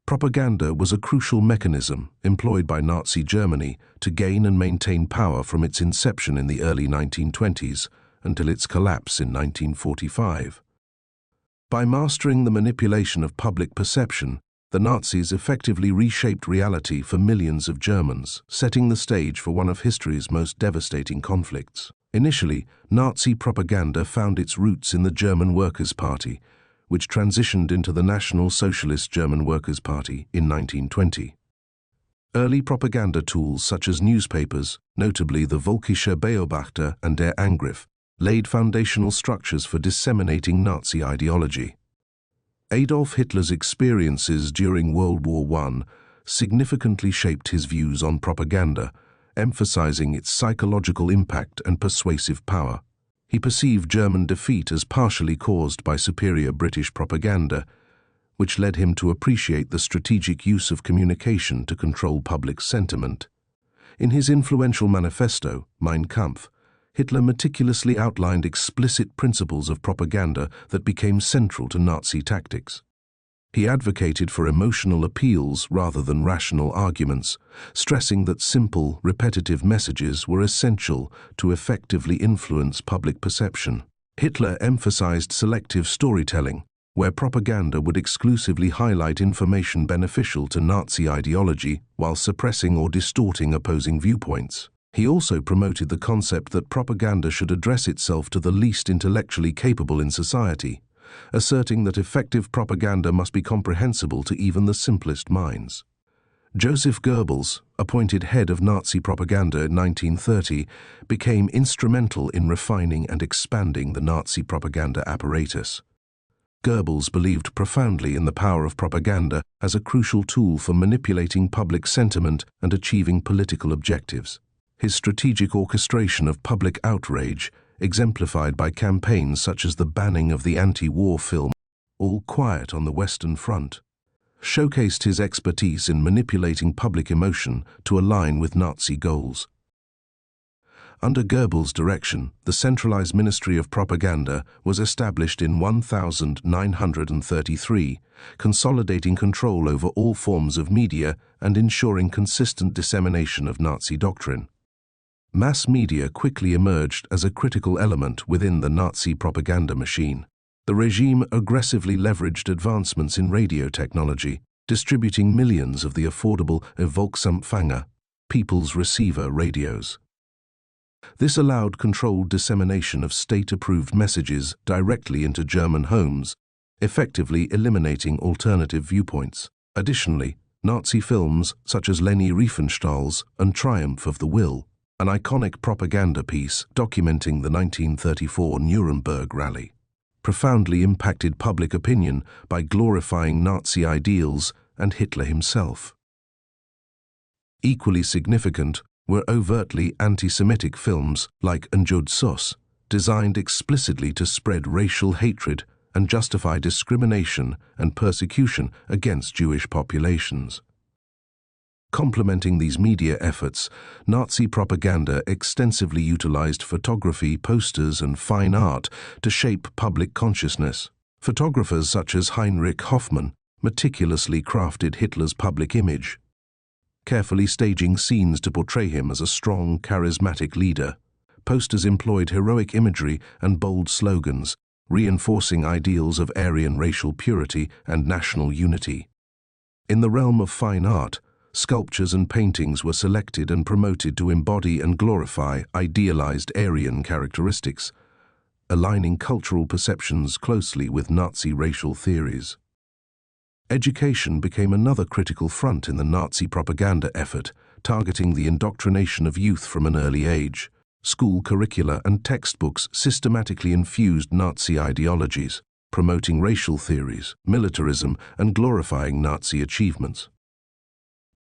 Propaganda was a crucial mechanism employed by Nazi Germany to gain and maintain power from its inception in the early 1920s until its collapse in 1945. By mastering the manipulation of public perception, the Nazis effectively reshaped reality for millions of Germans, setting the stage for one of history's most devastating conflicts. Initially, Nazi propaganda found its roots in the German Workers' Party, which transitioned into the National Socialist German Workers' Party in 1920. Early propaganda tools such as newspapers, notably the Völkischer Beobachter and Der Angriff, laid foundational structures for disseminating Nazi ideology. Adolf Hitler's experiences during World War I significantly shaped his views on propaganda, emphasizing its psychological impact and persuasive power. He perceived German defeat as partially caused by superior British propaganda, which led him to appreciate the strategic use of communication to control public sentiment. In his influential manifesto, Mein Kampf, Hitler meticulously outlined explicit principles of propaganda that became central to Nazi tactics. He advocated for emotional appeals rather than rational arguments, stressing that simple, repetitive messages were essential to effectively influence public perception. Hitler emphasized selective storytelling, where propaganda would exclusively highlight information beneficial to Nazi ideology while suppressing or distorting opposing viewpoints. He also promoted the concept that propaganda should address itself to the least intellectually capable in society, asserting that effective propaganda must be comprehensible to even the simplest minds. Joseph Goebbels, appointed head of Nazi propaganda in 1930, became instrumental in refining and expanding the Nazi propaganda apparatus. Goebbels believed profoundly in the power of propaganda as a crucial tool for manipulating public sentiment and achieving political objectives. His strategic orchestration of public outrage, exemplified by campaigns such as the banning of the anti-war film All Quiet on the Western Front, showcased his expertise in manipulating public emotion to align with Nazi goals. Under Goebbels' direction, the centralized Ministry of Propaganda was established in 1933, consolidating control over all forms of media and ensuring consistent dissemination of Nazi doctrine. Mass media quickly emerged as a critical element within the Nazi propaganda machine. The regime aggressively leveraged advancements in radio technology, distributing millions of the affordable Volksempfänger, people's receiver radios. This allowed controlled dissemination of state-approved messages directly into German homes, effectively eliminating alternative viewpoints. Additionally, Nazi films such as Leni Riefenstahl's and Triumph of the Will, an iconic propaganda piece documenting the 1934 Nuremberg rally, profoundly impacted public opinion by glorifying Nazi ideals and Hitler himself. Equally significant were overtly anti-Semitic films like Njud Sus, designed explicitly to spread racial hatred and justify discrimination and persecution against Jewish populations. Complementing these media efforts, Nazi propaganda extensively utilized photography, posters, and fine art to shape public consciousness. Photographers such as Heinrich Hoffmann meticulously crafted Hitler's public image, carefully staging scenes to portray him as a strong, charismatic leader. Posters employed heroic imagery and bold slogans, reinforcing ideals of Aryan racial purity and national unity. In the realm of fine art, sculptures and paintings were selected and promoted to embody and glorify idealized Aryan characteristics, aligning cultural perceptions closely with Nazi racial theories. Education became another critical front in the Nazi propaganda effort, targeting the indoctrination of youth from an early age. School curricula and textbooks systematically infused Nazi ideologies, promoting racial theories, militarism, and glorifying Nazi achievements.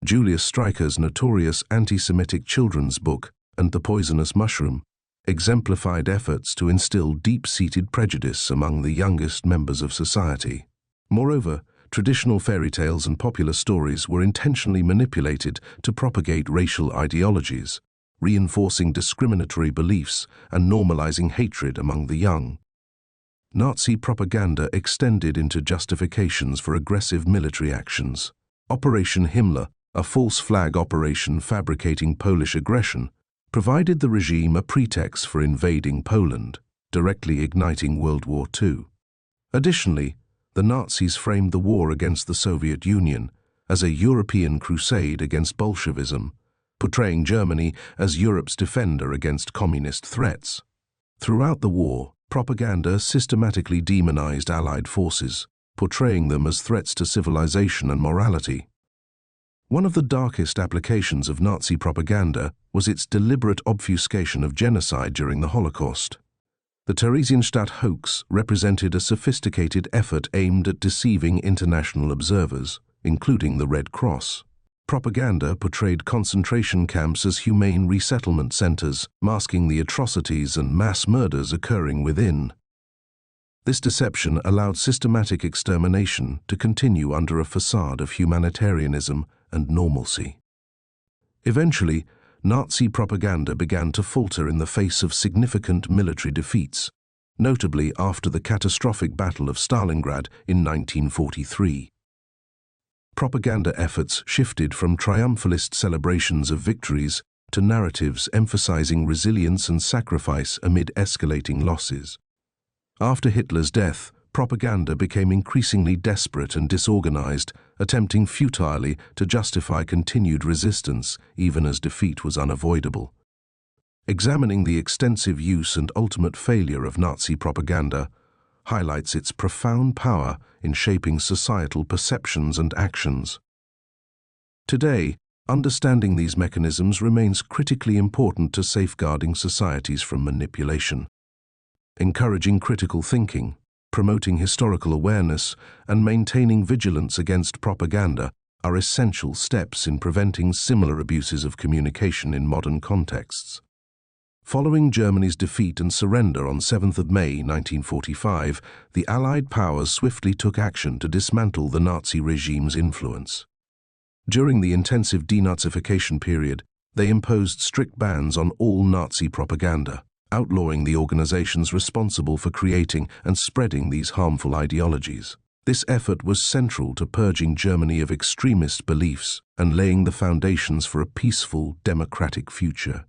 Julius Streicher's notorious anti-Semitic children's book, And the Poisonous Mushroom, exemplified efforts to instill deep-seated prejudice among the youngest members of society. Moreover, traditional fairy tales and popular stories were intentionally manipulated to propagate racial ideologies, reinforcing discriminatory beliefs and normalizing hatred among the young. Nazi propaganda extended into justifications for aggressive military actions, Operation Himmler, a false flag operation fabricating Polish aggression, provided the regime a pretext for invading Poland, directly igniting World War II. Additionally, the Nazis framed the war against the Soviet Union as a European crusade against Bolshevism, portraying Germany as Europe's defender against communist threats. Throughout the war, propaganda systematically demonized Allied forces, portraying them as threats to civilization and morality. One of the darkest applications of Nazi propaganda was its deliberate obfuscation of genocide during the Holocaust. The Theresienstadt hoax represented a sophisticated effort aimed at deceiving international observers, including the Red Cross. Propaganda portrayed concentration camps as humane resettlement centers, masking the atrocities and mass murders occurring within. This deception allowed systematic extermination to continue under a facade of humanitarianism and normalcy. Eventually, Nazi propaganda began to falter in the face of significant military defeats, notably after the catastrophic Battle of Stalingrad in 1943. Propaganda efforts shifted from triumphalist celebrations of victories to narratives emphasizing resilience and sacrifice amid escalating losses. After Hitler's death, propaganda became increasingly desperate and disorganized, attempting futilely to justify continued resistance even as defeat was unavoidable. Examining the extensive use and ultimate failure of Nazi propaganda highlights its profound power in shaping societal perceptions and actions. Today, understanding these mechanisms remains critically important to safeguarding societies from manipulation. Encouraging critical thinking, promoting historical awareness, and maintaining vigilance against propaganda are essential steps in preventing similar abuses of communication in modern contexts. Following Germany's defeat and surrender on 7th of May 1945, the Allied powers swiftly took action to dismantle the Nazi regime's influence. During the intensive denazification period, they imposed strict bans on all Nazi propaganda, outlawing the organizations responsible for creating and spreading these harmful ideologies. This effort was central to purging Germany of extremist beliefs and laying the foundations for a peaceful, democratic future.